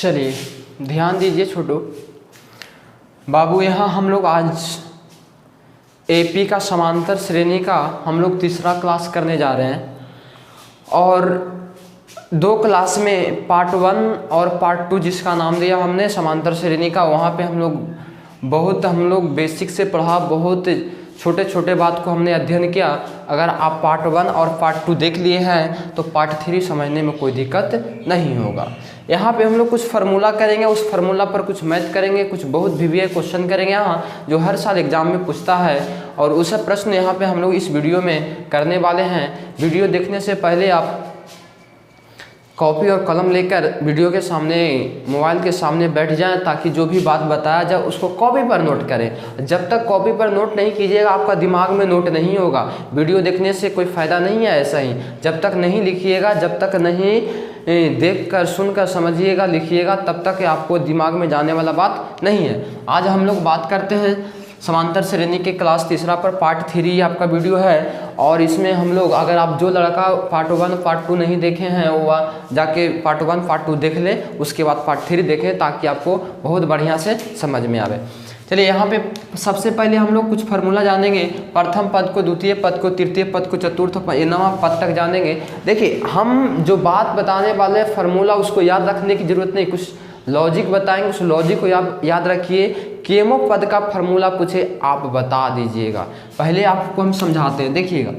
चलिए ध्यान दीजिए छोटू बाबू, यहाँ हम लोग आज एपी का समांतर श्रेणी का हम लोग तीसरा क्लास करने जा रहे हैं। और दो क्लास में पार्ट 1 और पार्ट 2 जिसका नाम दिया हमने समांतर श्रेणी का, वहाँ पे हम लोग बेसिक से पढ़ा, बहुत छोटे छोटे बात को हमने अध्ययन किया। अगर आप पार्ट 1 और पार्ट 2 देख लिए हैं तो पार्ट 3 समझने में कोई दिक्कत नहीं होगा। यहाँ पे हम लोग कुछ फार्मूला करेंगे, उस फार्मूला पर कुछ मैथ करेंगे, कुछ बहुत वीवीआई क्वेश्चन करेंगे यहाँ जो हर साल एग्जाम में पूछता है, और उस प्रश्न यहाँ पे हम लोग इस वीडियो में करने वाले हैं। वीडियो देखने से पहले आप कॉपी और कलम लेकर वीडियो के सामने, मोबाइल के सामने बैठ जाएं, ताकि जो भी बात बताया जाए उसको कॉपी पर नोट करें। जब तक कॉपी पर नोट नहीं कीजिएगा आपका दिमाग में नोट नहीं होगा। वीडियो देखने से कोई फ़ायदा नहीं है। ऐसा ही जब तक नहीं लिखिएगा, जब तक नहीं देखकर सुनकर समझिएगा लिखिएगा, तब तक आपको दिमाग में जाने वाला बात नहीं है। आज हम लोग बात करते हैं समांतर श्रेणी के क्लास तीसरा पर, पार्ट 3 आपका वीडियो है। और इसमें हम लोग, अगर आप जो लड़का पार्ट 1 पार्ट 2 नहीं देखे हैं वो जाके पार्ट 1 पार्ट 2 देख लें, उसके बाद पार्ट 3 देखें, ताकि आपको बहुत बढ़िया से समझ में आवे। चलिए यहाँ पे सबसे पहले हम लोग कुछ फार्मूला जानेंगे। प्रथम पद को, द्वितीय पद को, तृतीय पद को, चतुर्थ पद, नवम पद तक जानेंगे। देखिए हम जो बात बताने वाले फार्मूला उसको याद रखने की जरूरत नहीं, कुछ लॉजिक बताएंगे, उस लॉजिक को याद रखिए। केमो पद का फार्मूला पूछे आप बता दीजिएगा। पहले आपको हम समझाते हैं, देखिएगा।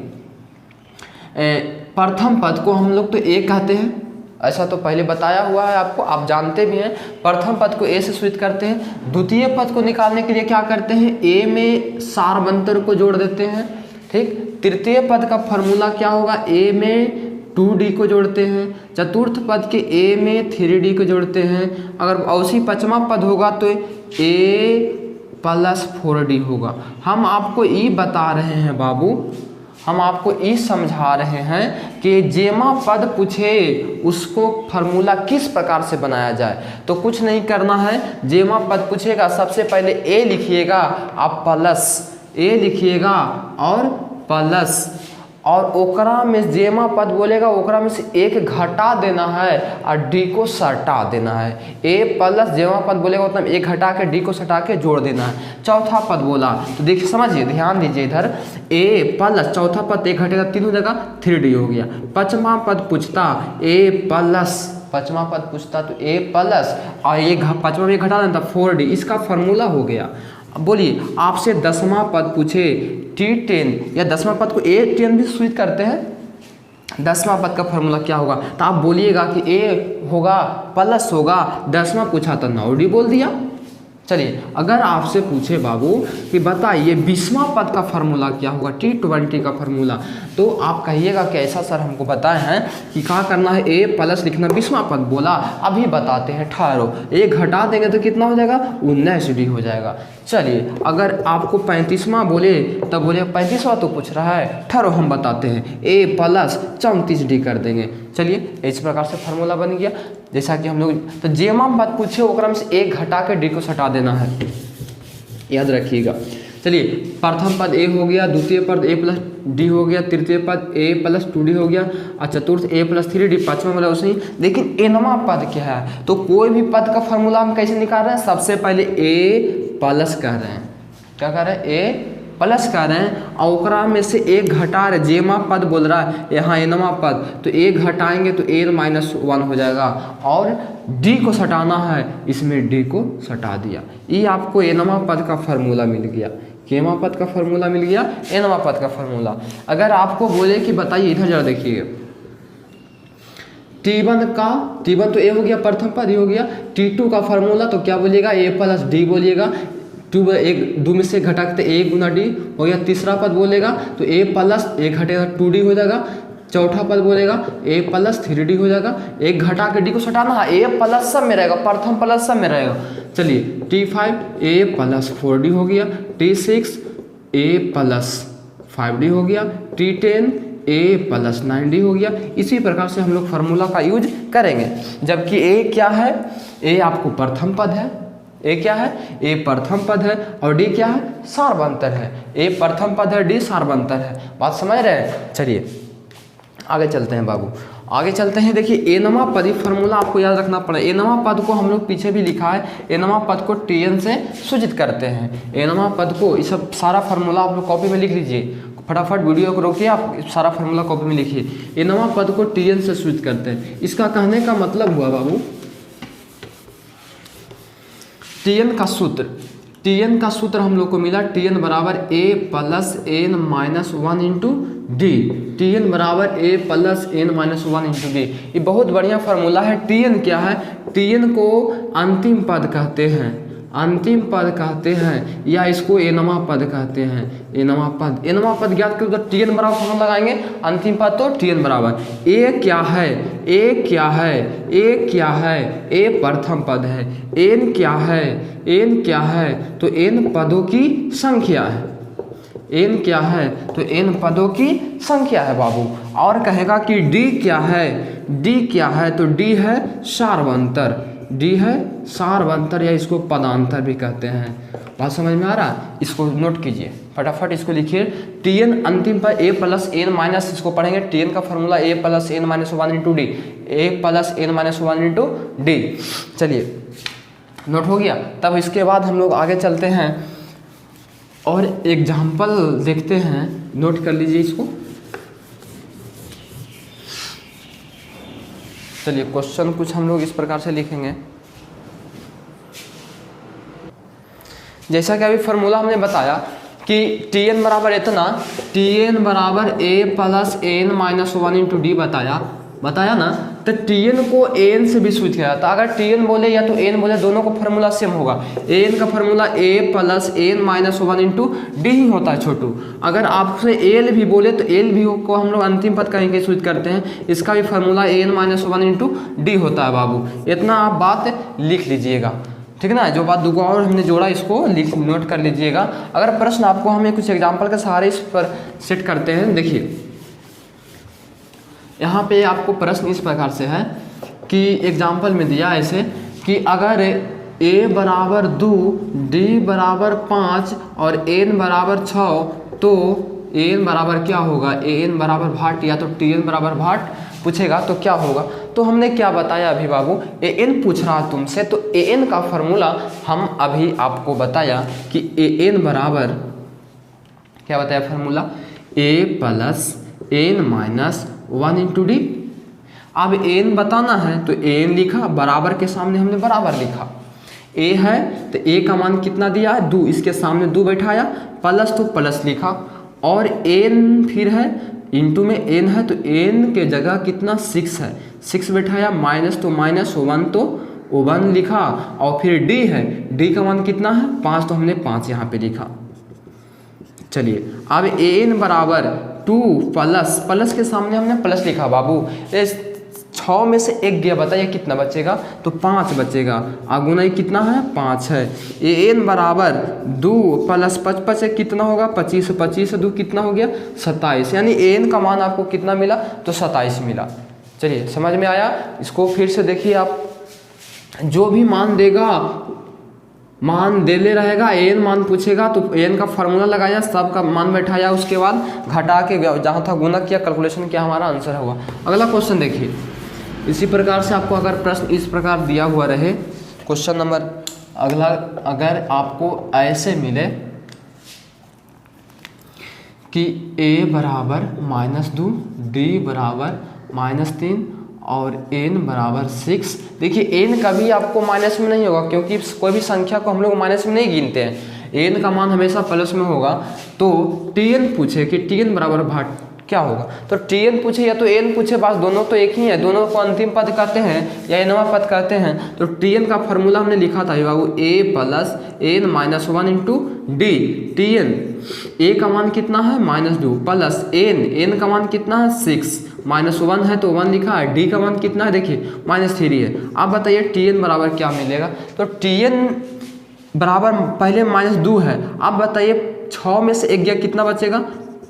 प्रथम पद को हम लोग तो ए कहते हैं, ऐसा तो पहले बताया हुआ है आपको, आप जानते भी हैं। प्रथम पद को ए से सूचित करते हैं। द्वितीय पद को निकालने के लिए क्या करते हैं, ए में सारबंतर को जोड़ देते हैं, ठीक। तृतीय पद का फार्मूला क्या होगा, ए में 2d को जोड़ते हैं। चतुर्थ पद के ए में 3d को जोड़ते हैं। अगर उसी पांचवा पद होगा तो a + 4d होगा। हम आपको ये बता रहे हैं बाबू, हम आपको ये समझा रहे हैं कि जेमा पद पूछे उसको फार्मूला किस प्रकार से बनाया जाए। तो कुछ नहीं करना है, जेमा पद पूछेगा सबसे पहले ए लिखिएगा, आप प्लस ए लिखिएगा और प्लस, और ओकरा में जेमा पद बोलेगा, ओकरा में से एक घटा देना है और डी को सटा देना है। ए प्लस जेमा पद बोलेगा मतलब एक घटा के डी को सटा के जोड़ देना है। चौथा पद बोला तो देखिए, समझिए, ध्यान दीजिए इधर। ए प्लस चौथा पद एक घटेगा 3 हो जाएगा, 3d हो गया। पांचवा पद पूछता ए प्लस, पांचवा पद पूछता तो ए प्लस और ये पांचवा में घटा देना 4d, इसका फार्मूला हो गया। बोलिए आपसे 10वां पद पूछे T10, या 10वां पद को A10 भी सूचित करते हैं। 10वां पद का फार्मूला क्या होगा, तो आप बोलिएगा कि A होगा प्लस होगा। 10वां पूछा तो 9d बोल दिया। चलिए अगर आपसे पूछे बाबू कि बताइए 20वां पद का फार्मूला क्या होगा, T20 का फार्मूला, तो आप कहिएगा कि ऐसा सर हमको बताए हैं कि क्या करना है, ए प्लस लिखना। 20वां पद बोला, अभी बताते हैं, ठहरो। एक घटा देंगे तो कितना हो जाएगा, 19d हो जाएगा। चलिए अगर आपको 35वां बोले तब बोले 35वां तो पूछ रहा है, ठहरो हम बताते हैं, ए प्लस 34d कर देंगे। चलिए इस प्रकार से फार्मूला बन गया। जैसा कि हम लोग, तो जेमा पद पूछे ओकरा में से एक घटा के डी को सटा देना है, याद रखिएगा। चलिए प्रथम पद ए हो गया, द्वितीय पद ए प्लस डी हो गया, तृतीय पद ए प्लस 2d हो गया, और चतुर्थ ए प्लस 3d, पांचवा वाला उसे ही। लेकिन एनवा पद क्या है, तो कोई भी पद का फार्मूला हम कैसे निकाल रहे हैं, सबसे पहले ए प्लस कह रहे हैं, क्या कह रहे हैं, ए प्लस कह रहे हैं, और ओकरा में से एक घटा रहे, जेमा पद बोल रहा है यहाँ एनवा पद, तो एक घटाएंगे तो ए -1 हो जाएगा, और डी को सटाना है, इसमें डी को सटा दिया। ये आपको एनवा पद का फार्मूला मिल गया, केमा पद का फार्मूला मिल गया, एनवा पद का फार्मूला। अगर आपको बोले कि बताइए, इधर जरा देखिए, T1 तो ए हो गया, प्रथम पद ही हो गया। T2 का फार्मूला तो क्या बोलिएगा, ए प्लस डी बोलिएगा। 2 में से घटाते ए गुना डी हो गया। तीसरा पद बोलेगा तो ए प्लस एक घटेगा 2d हो जाएगा। चौथा पद बोलेगा ए प्लस 3d हो जाएगा। एक घटा के डी को सटाना है, ए प्लस सब में रहेगा, प्रथम प्लस सब में रहेगा। चलिए T5 ए प्लस 4d हो गया, T6 ए प्लस 5d हो गया, T10 ए प्लस 9d हो गया। इसी प्रकार से हम लोग फार्मूला का यूज करेंगे। जबकि ए क्या है, ए आपको प्रथम पद है, ए क्या है, ए प्रथम पद है, और डी क्या है, सारबंतर है। ए प्रथम पद है, डी सारबंतर है। बात समझ रहे हैं। चलिए आगे चलते हैं बाबू। आगे चलते हैं। देखिए एनवा पद, फार्मूला आपको याद रखना पड़ेगा। एनवा पद को हम लोग पीछे भी लिखा है, एनवा पद को Tn से सूचित करते हैं। एनवा पद को, ये सब सारा फार्मूला आप लोग कॉपी में लिख लीजिए, फटाफट वीडियो को रोकिए, आप सारा फार्मूला कॉपी में लिखिए। एनवा पद को Tn से सूचित करते हैं। इसका कहने का मतलब हुआ बाबू, Tn का सूत्र हम लोग को मिला, Tn बराबर a plus n minus 1 into D. Tn बराबर a plus n minus 1 into D. ये बहुत बढ़िया फार्मूला है। Tn क्या है? Tn को अंतिम पद कहते हैं, अंतिम पद कहते हैं, या इसको एनवा पद कहते हैं। एनवा पद ज्ञात करो तो Tn बराबर फार्मूला लगाएंगे, अंतिम पद तो Tn बराबर a क्या है? a क्या है? a क्या है? a प्रथम पद है। n क्या है? n क्या है? तो n पदों की संख्या है। n क्या है? तो n पदों की संख्या है बाबू। और कहेगा कि d क्या है? d क्या है? तो d है सार्वंतर, d है सार्वंतर, या इसको पदांतर भी कहते हैं। बात समझ में आ रहा? इसको नोट कीजिए, फटाफट इसको लिखिए। Tn अंतिम पर a प्लस n माइनस, इसको पढ़ेंगे Tn का formula a plus n minus 1 into D, a plus n minus 1 into D. चलिए नोट हो गया। तब इसके बाद हम लोग आगे चलते हैं और एग्जाम्पल देखते हैं, नोट कर लीजिए इसको। चलिए क्वेश्चन कुछ हम लोग इस प्रकार से लिखेंगे, जैसा कि अभी फार्मूला हमने बताया कि Tn बराबर इतना, Tn बराबर a plus n minus 1 into D बताया ना। तो Tn को n से भी सूचित किया जाता है। अगर Tn बोले या तो n बोले, दोनों का फार्मूला सेम होगा। n का formula a plus n minus 1 into D ही होता है छोटू। अगर आपसे l भी बोले तो l भी को हम लोग अंतिम पद कहीं सूचित करते हैं, इसका भी formula n minus 1 into D होता है बाबू। इतना आप बात लिख लीजिएगा, ठीक है ना। जो बात दुगो और हमने जोड़ा, इसको नोट कर लीजिएगा। अगर प्रश्न आपको, हमें कुछ एग्जाम्पल के सहारे इस पर सेट करते हैं। देखिए यहाँ पे आपको प्रश्न इस प्रकार से है कि एग्जाम्पल में दिया ऐसे कि अगर a बराबर 2, d बराबर 5 और n बराबर 6, तो an बराबर क्या होगा? an बराबर भाट, या तो Tn बराबर भाट पूछेगा तो क्या होगा? तो हमने क्या बताया अभी बाबू, an पूछ रहा तुमसे, तो an का फॉर्मूला हम अभी आपको बताया कि an बराबर क्या बताया formula? a plus n minus 1 into D. अब n बताना है तो an लिखा, बराबर के सामने हमने बराबर लिखा। a है तो a का मान कितना दिया है? 2, इसके सामने 2 बैठाया, प्लस तो प्लस लिखा, और n फिर है इंटू में n है तो n के जगह कितना? 6 है, 6 बैठाया, माइनस तो माइनस, 1 तो 1 लिखा, और फिर d है, d का मान कितना है? 5, तो हमने 5 यहाँ पे लिखा। चलिए अब an बराबर 2 प्लस के सामने हमने प्लस लिखा बाबू। 6 में से 1 गया, बताइए कितना बचेगा? तो 5 बचेगा। अगुना कितना है? 5 है। an बराबर 2 प्लस 5 से कितना होगा? 25, 25 से 2 कितना हो गया? 27, यानी an का मान आपको कितना मिला? तो 27 मिला। चलिए समझ में आया? इसको फिर से देखिए आप, जो भी मान देगा मान दे ले रहेगा, an मान पूछेगा तो an का फार्मूला लगाया, सब का मान बैठाया, उसके बाद घटा के जहाँ था गुना किया, कैलकुलेशन किया, हमारा आंसर हुआ। अगला क्वेश्चन देखिए, इसी प्रकार से आपको अगर प्रश्न इस प्रकार दिया हुआ रहे, क्वेश्चन नंबर अगला, अगर आपको ऐसे मिले कि a बराबर -2, d बराबर -3 और n बराबर 6। देखिए n कभी आपको माइनस में नहीं होगा, क्योंकि कोई भी संख्या को हम लोग माइनस में नहीं गिनते हैं। n का मान हमेशा प्लस में होगा। तो Tn पूछे कि Tn बराबर भाट क्या होगा, तो Tn पूछे या तो n पूछे, बस दोनों तो एक ही है, दोनों को अंतिम पद कहते हैं या nवां पद कहते हैं। तो Tn का फॉर्मूला हमने लिखा था बाबू, a plus n minus 1 into D. Tn a का मान कितना है? -2 प्लस n का मान कितना है? 6, -1 है तो 1 लिखा है, d का मान कितना है? देखिए -3 है। आप बताइए Tn बराबर क्या मिलेगा? तो Tn बराबर पहले -2 है, आप बताइए 6 में से 1 गया, कितना बचेगा?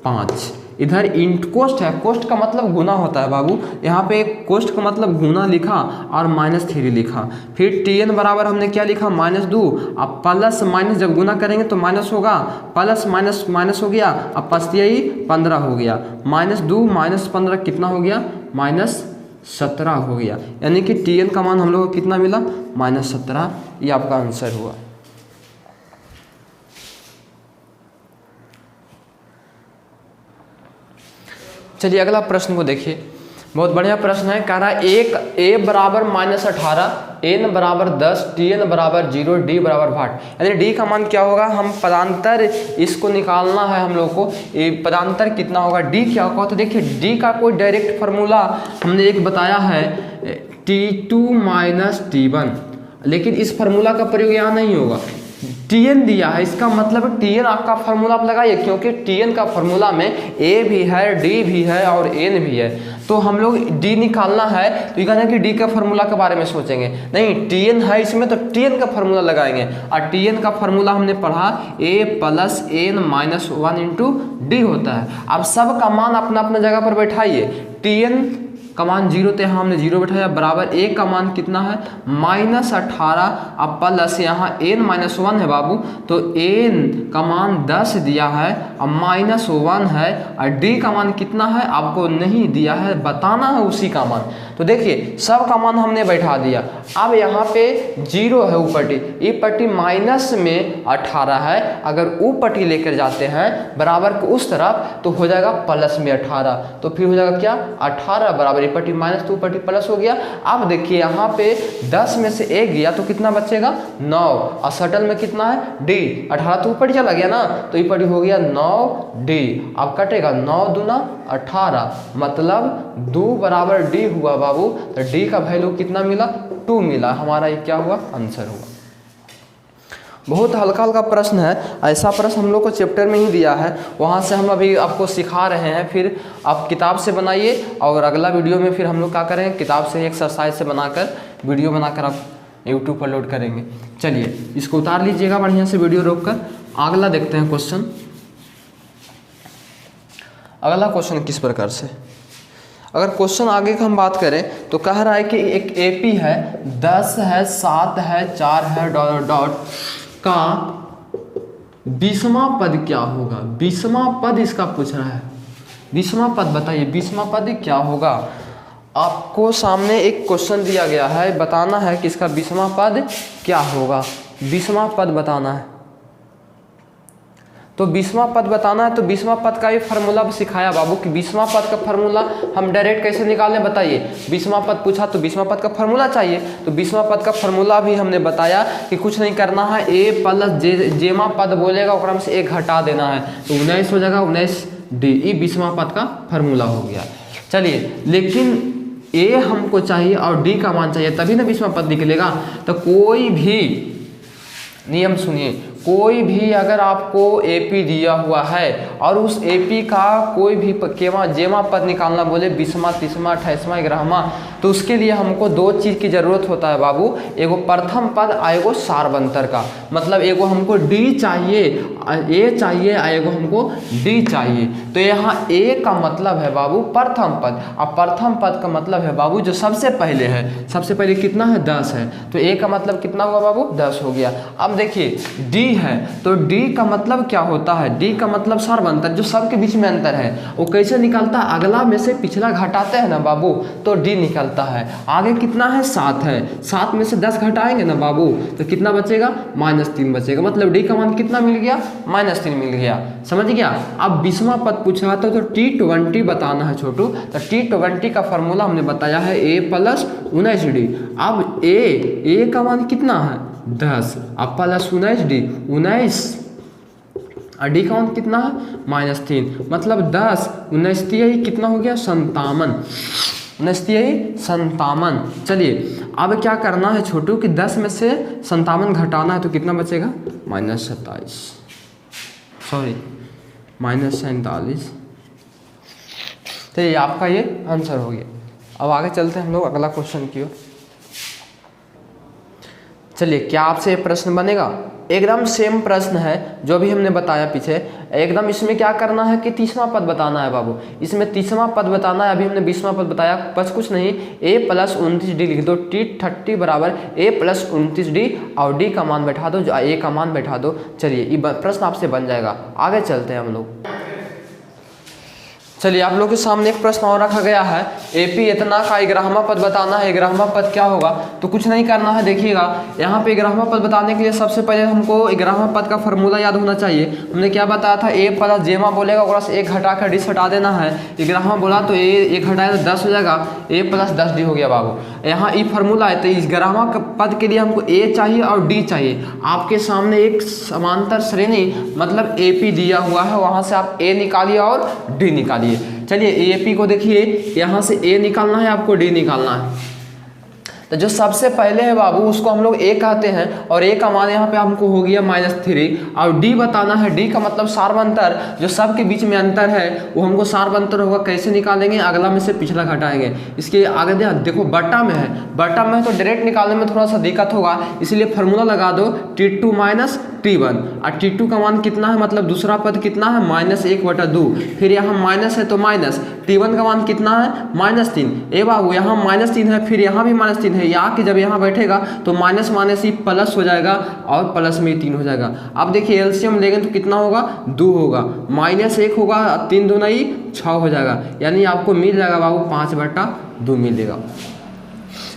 5। इधर इंट कोस्ट है, कोस्ट का मतलब गुना होता है बाबू, यहाँ पे कोस्ट का मतलब गुना लिखा और -3 लिखा। फिर Tn बराबर हमने क्या लिखा? -2। अब प्लस माइनस जब गुना करेंगे तो माइनस होगा, प्लस माइनस माइनस हो गया, अब 5 15 हो गया, -2 -15 कितना हो गया? 17 हो गया, यानी कि Tn का मान हम लोग को कितना मिला, -17। ये आपका आंसर हुआ। चलिए अगला प्रश्न को देखिए, बहुत बढ़िया प्रश्न है। कह रहा है एक a बराबर -18, n बराबर 10, Tn बराबर 0, d बराबर 8। यानी d का मान क्या होगा, हम पदांतर इसको निकालना है हम लोग को। पदांतर कितना होगा, d क्या होगा। तो देखिए d का कोई डायरेक्ट फार्मूला हमने एक बताया है T2 - T1, लेकिन इस फार्मूला का प्रयोग यहाँ नहीं होगा। Tn दिया है, इसका मतलब Tn आपका फार्मूला आप लगाइए, क्योंकि Tn का फार्मूला में a भी है, d भी है और n भी है। तो हम लोग d निकालना है, तो ये कहना है कि d का फार्मूला के बारे में सोचेंगे, नहीं Tn है इसमें तो Tn का फार्मूला लगाएंगे। और Tn का फार्मूला हमने पढ़ा a + n - 1 × d होता है। अब सब का मान अपना अपना जगह पर बैठाइए। Tn का मान 0 थे, हमने 0 बैठाया, बराबर a का मान कितना है, -18। अब प्लस यहाँ n - 1 है बाबू, तो n का मान 10 दिया है, अब -1 है, और d का मान कितना है आपको नहीं दिया है, बताना है उसी का मान। तो देखिए सब का मान हमने बैठा दिया। अब यहाँ पे 0 है ऊपटी, ये पट्टी माइनस में 18 है, अगर ऊपटी लेकर जाते हैं बराबर को उस तरफ तो हो जाएगा प्लस में 18, तो फिर हो जाएगा क्या 18 बराबर ये पट्टी माइनस तो ऊपटी प्लस हो गया। अब देखिए यहाँ पे 10 में से 1 गया तो कितना बचेगा 9, और सटल में कितना है d, 18 तो ऊपर चला गया ना, तो ये पट्टी हो गया 9d। अब कटेगा 9 दूना 18, मतलब 2 बराबर d हुआ बाबू। तो d का वैल्यू कितना मिला 2 मिला, हमारा ये क्या हुआ आंसर हुआ। बहुत हल्का हल्का प्रश्न है, ऐसा प्रश्न हम लोग को चैप्टर में ही दिया है, वहाँ से हम अभी आपको सिखा रहे हैं। फिर आप किताब से बनाइए, और अगला वीडियो में फिर हम लोग क्या करेंगे, किताब से एक्सरसाइज से बनाकर वीडियो बनाकर आप यूट्यूब पर लोड करेंगे। चलिए इसको उतार लीजिएगा बढ़िया से वीडियो रोक कर। अगला देखते हैं क्वेश्चन। अगला क्वेश्चन किस प्रकार से, अगर क्वेश्चन आगे का हम बात करें तो कह रहा है कि एक एपी है, 10 है, 7 है, 4 है, डॉट का 20वां पद क्या होगा। 20वां पद इसका पूछ रहा है, 20वां पद बताइए 20वां पद क्या होगा। आपको सामने एक क्वेश्चन दिया गया है, बताना है कि इसका 20वां पद क्या होगा। 20वां पद बताना है, तो 20वां पद बताना है। तो 20वां पद का भी फार्मूला सिखाया बाबू कि 20वां पद का फार्मूला हम डायरेक्ट कैसे निकालें बताइए। 20वां पद पूछा तो 20वां पद का फार्मूला चाहिए, तो 20वां पद का फार्मूला भी हमने बताया कि कुछ नहीं करना है, a + जेमा पद बोलेगा ओकरा में से 1 घटा देना है, तो 19 हो जाएगा, 19d। ये 20वां पद का फार्मूला हो गया। चलिए लेकिन a हमको चाहिए और d का मान चाहिए, तभी ना 20वां पद निकलेगा। तो कोई भी नियम सुनिए, कोई भी अगर आपको एपी दिया हुआ है और उस एपी का कोई भी जेमा पद निकालना बोले 20वां, 30वां, 28वां, 11वां, तो उसके लिए हमको 2 चीज़ की ज़रूरत होता है बाबू, एगो प्रथम पद और एगो सारबंतर का। मतलब एगो हमको d चाहिए, a चाहिए, एगो हमको d चाहिए। तो यहाँ a का मतलब है बाबू प्रथम पद, और प्रथम पद का मतलब है बाबू जो सबसे पहले है। सबसे पहले कितना है 10 है, तो a का मतलब कितना हुआ बाबू 10 हो गया। अब देखिए d है, तो d का मतलब क्या होता है, d का मतलब सारबंतर, जो सबके बीच में अंतर है वो कैसे निकलता है, अगला में से पिछला घटाते हैं ना बाबू, तो d निकलता है। आगे कितना है 7 है, 7 में से 10 घटाएंगे ना बाबू, तो कितना बचेगा -3 बचेगा, मतलब d का मान कितना मिल गया -3 मिल गया। समझ गया। अब 20वां पद पूछ रहा था तो T20 बताना है छोटू, तो T20 का फार्मूला हमने बताया है a + 19d। अब a का मान कितना है 10, अब प्लस 19d, 19 और d का मान कितना है -3, मतलब 10 19 तिहाई कितना हो गया 57, 19 तिहाई 57। चलिए अब क्या करना है छोटू कि 10 में से 57 घटाना है, तो कितना बचेगा -27, सॉरी -47। तो ये आपका ये आंसर हो गया। अब आगे चलते हैं हम लोग अगला क्वेश्चन की ओर। चलिए क्या आपसे ये प्रश्न बनेगा, एकदम सेम प्रश्न है जो भी हमने बताया पीछे, एकदम इसमें क्या करना है कि 30वां पद बताना है बाबू। इसमें 30वां पद बताना है, अभी हमने 20वां पद बताया, बस कुछ नहीं, a + 29d लिख दो, T30 बराबर a + 29d और d का मान बैठा दो, a का मान बैठा दो। चलिए ये प्रश्न आपसे बन जाएगा। आगे चलते हैं हम लोग। चलिए आप लोग के सामने एक प्रश्न और रखा गया है, एपी इतना का ग्राह्मा पद बताना है। ग्राह्मा पद क्या होगा? तो कुछ नहीं करना है, देखिएगा यहाँ पे ग्राह्मा पद बताने के लिए सबसे पहले हमको ग्राह्मा पद का फॉर्मूला याद होना चाहिए। हमने क्या बताया था, ए प्लस जेमा बोलेगा और से एक घटा कर डी हटा देना है। ग्राह्मा बोला तो ए एक हटाए तो 10 हो जाएगा, ए प्लस 10 डी हो गया बाबू। यहाँ ई फॉर्मूला है, तो इस ग्राह्मा पद के लिए हमको ए चाहिए और डी चाहिए। आपके सामने एक समांतर श्रेणी मतलब एपी दिया हुआ है, वहाँ से आप ए निकालिए और डी निकालिए। चलिए एपी को देखिए, यहाँ से ए निकालना है, आपको डी निकालना है। तो जो सबसे पहले है बाबू उसको हम लोग ए कहते हैं और ए का मान यहाँ पे हमको हो गया -3 और डी बताना है। डी का मतलब सार्वंतर, जो सब के बीच में अंतर है वो हमको सार्वंतर होगा। कैसे निकालेंगे? अगला में से पिछला घटाएंगे। इसके आगे देखो बट्टा में है, बट्टा में तो डायरेक्ट निकालने में थोड़ा सा दिक्कत होगा, इसलिए फार्मूला लगा दो T2 माइनस T1। और T2 का मान कितना है, मतलब दूसरा पद कितना है, -1/2। फिर यहाँ माइनस है तो माइनस, T1 का मान कितना है, -3। ए बाबू यहाँ -3 है, फिर यहाँ भी -3 है। यहाँ कि जब यहाँ बैठेगा तो माइनस माइनस ही प्लस हो जाएगा और प्लस में 3 हो जाएगा। अब देखिए एलसीएम लेंगे तो कितना होगा, 2 होगा, -1 होगा, 3 दूना ही 6 हो जाएगा। यानी आपको मिल जाएगा बाबू 5/2 मिलेगा।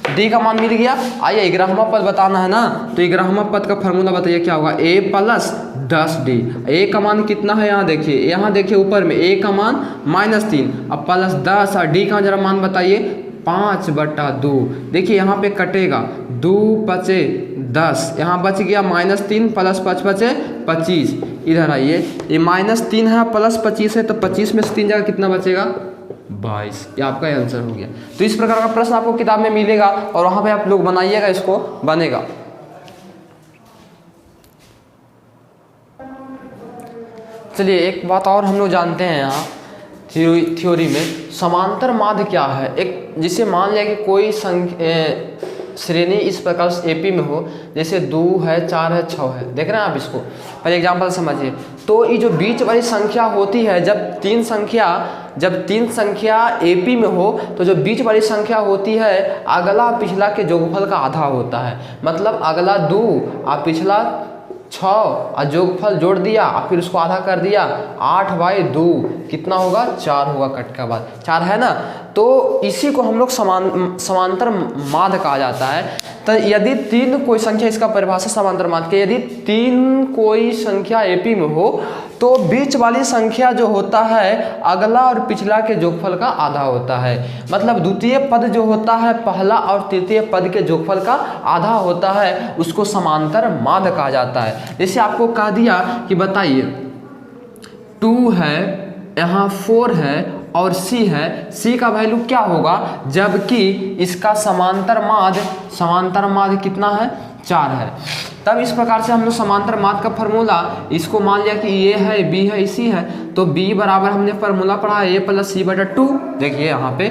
डी का मान मिल गया। आइए ग्राह्मा पद बताना है ना, तो ग्राह्मा पद का फॉर्मूला बताइए क्या होगा, a प्लस 10d। ए का मान कितना है, यहाँ देखिए ऊपर में ए का मान -3 अब प्लस 10 और डी का जरा मान बताइए 5/2। देखिए यहाँ पे कटेगा, 2 पचे 10, यहाँ बच गया -3 प्लस 5 बचे 25। इधर आइए, ये -3 है प्लस 25 है, तो 25 में से 3 जगह कितना बचेगा, 22। ये आपका आंसर हो गया। तो इस प्रकार का प्रश्न आपको किताब में मिलेगा और वहाँ पे आप लोग बनाइएगा, इसको बनेगा। चलिए एक बात और हम लोग जानते हैं यहाँ थ्योरी में, समांतर माध्य क्या है। एक जिसे मान लिया कि कोई श्रेणी इस प्रकार से एपी में हो, जैसे 2 है, 4 है, 6 है। देख रहे हैं आप इसको, पहले एग्जाम्पल समझिए। तो ये जो बीच वाली संख्या होती है, जब तीन संख्या एपी में हो तो जो बीच वाली संख्या होती है अगला पिछला के जोगफल का आधा होता है। मतलब अगला 2 और पिछला 6 और जोगफल जोड़ दिया और फिर उसको आधा कर दिया, 8/2 कितना होगा, 4 होगा, कट का बाद 4 है ना। तो इसी को हम लोग समांतर माध्य कहा जाता है। तो यदि 3 कोई संख्या, इसका परिभाषा समांतर माध्य के, यदि 3 कोई संख्या एपी में हो तो बीच वाली संख्या जो होता है अगला और पिछला के जोगफल का आधा होता है। मतलब द्वितीय पद जो होता है पहला और तृतीय पद के जोगफल का आधा होता है, उसको समांतर माध्य कहा जाता है। जैसे आपको कह दिया कि बताइए 2 है, यहाँ 4 है और C है, C का वैल्यू क्या होगा, जबकि इसका समांतर माध्य कितना है, 4 है। तब इस प्रकार से हम लोग समांतर माध्य का फॉर्मूला, इसको मान लिया कि ये है, B है, C है, तो B बराबर हमने फॉर्मूला पढ़ा a प्लस C/2। देखिए यहाँ पे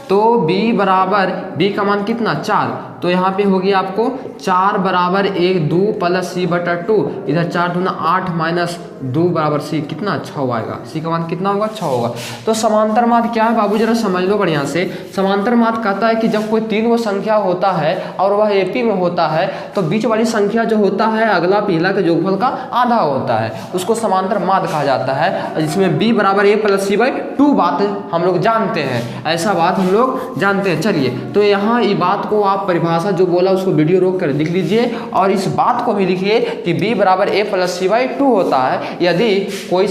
तो B बराबर, B का मान कितना, 4, तो यहाँ पे होगी आपको 4 बराबर 1 2 प्लस C/2। इधर 4 दूना 8 माइनस 2 बराबर C, कितना, 6 आएगा। C का मान कितना होगा, 6 होगा। तो समांतर माध्य क्या है बाबू, जरा समझ लो बढ़िया से। समांतर माध्य कहता है कि जब कोई 3 वो संख्या होता है और वह एपी में होता है तो बीच वाली संख्या जो होता है अगला पिछला के जोगफल का आधा होता है, उसको समांतर माध्य कहा जाता है। जिसमें B बराबर a प्लस C/2 बात हम लोग जानते हैं, ऐसा बात हम लोग जानते हैं। चलिए तो यहाँ ये बात को आप भाषा जो बोला उसको वीडियो रोक कर लिख लीजिए और इस बात को भी लिखिए कि B बराबर a प्लस C/2 होता है यदि कोई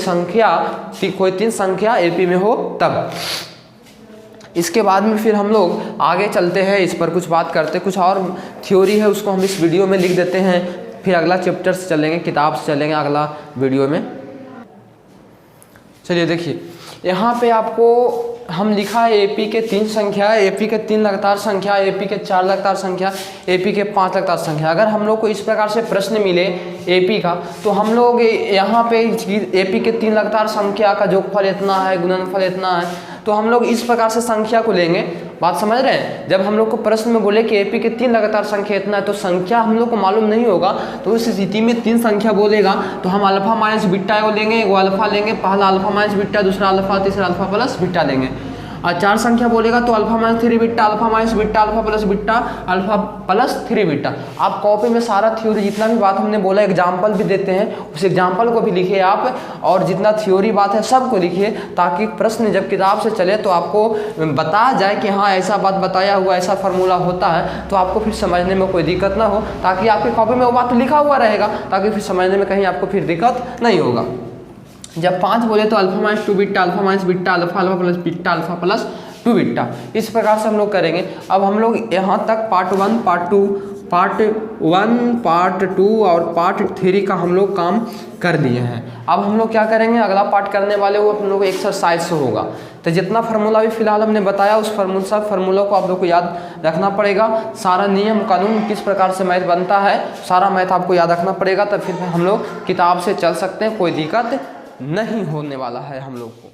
3 संख्या एपी में हो तब। इसके बाद में फिर हम लोग आगे चलते हैं, इस पर कुछ बात करते हैं। कुछ और थ्योरी है उसको हम इस वीडियो में लिख देते हैं, फिर अगला चैप्टर से चलेंगे, किताब से चलेंगे अगला वीडियो में। चलिए देखिए यहाँ पे आपको हम लिखा है एपी के 3 संख्या, एपी के 3 लगातार संख्या, एपी के 4 लगातार संख्या, एपी के 5 लगातार संख्या। अगर हम लोग को इस प्रकार से प्रश्न मिले एपी का, तो हम लोग यहाँ पे एपी के 3 लगातार संख्या का जोगफल इतना है, गुणनफल इतना है, तो हम लोग इस प्रकार से संख्या को लेंगे। बात समझ रहे हैं। जब हम लोग को प्रश्न में बोले कि एपी के 3 लगातार संख्या इतना है, तो संख्या हम लोग को मालूम नहीं होगा, तो उस स्थिति में 3 संख्या बोलेगा तो हम अल्फा माइनस बीटा को लेंगे, वो अल्फा लेंगे, पहला अल्फा माइनस बीटा, दूसरा अल्फा, तीसरा अल्फा प्लस बीटा लेंगे। और 4 संख्या बोलेगा तो alpha minus 3 beta, alpha minus beta, alpha plus 3 beta. आप कॉपी में सारा थ्योरी जितना भी बात हमने बोला एग्जाम्पल भी देते हैं, उस एग्जाम्पल को भी लिखिए आप, और जितना थ्योरी बात है सबको लिखिए, ताकि प्रश्न जब किताब से चले तो आपको बताया जाए कि हाँ ऐसा बात बताया हुआ, ऐसा फार्मूला होता है, तो आपको फिर समझने में कोई दिक्कत ना हो, ताकि आपकी कॉपी में वो बात लिखा हुआ रहेगा, ताकि फिर समझने में कहीं आपको फिर दिक्कत नहीं होगा। जब 5 बोले तो alpha minus 2 beta, alpha minus beta, alpha plus beta, alpha plus 2 beta, इस प्रकार से हम लोग करेंगे। अब हम लोग यहाँ तक पार्ट 1, पार्ट 2 और पार्ट 3 का हम लोग काम कर लिए हैं। अब हम लोग क्या करेंगे, अगला पार्ट करने वाले वो हम लोग एक्सरसाइज से होगा। तो जितना फार्मूला भी फिलहाल हमने बताया उस सब फार्मूला को आप लोग को याद रखना पड़ेगा। सारा नियम कानून किस प्रकार से मैथ बनता है, सारा मैथ आपको याद रखना पड़ेगा, तब फिर हम लोग किताब से चल सकते हैं, कोई दिक्कत नहीं होने वाला है हम लोग को।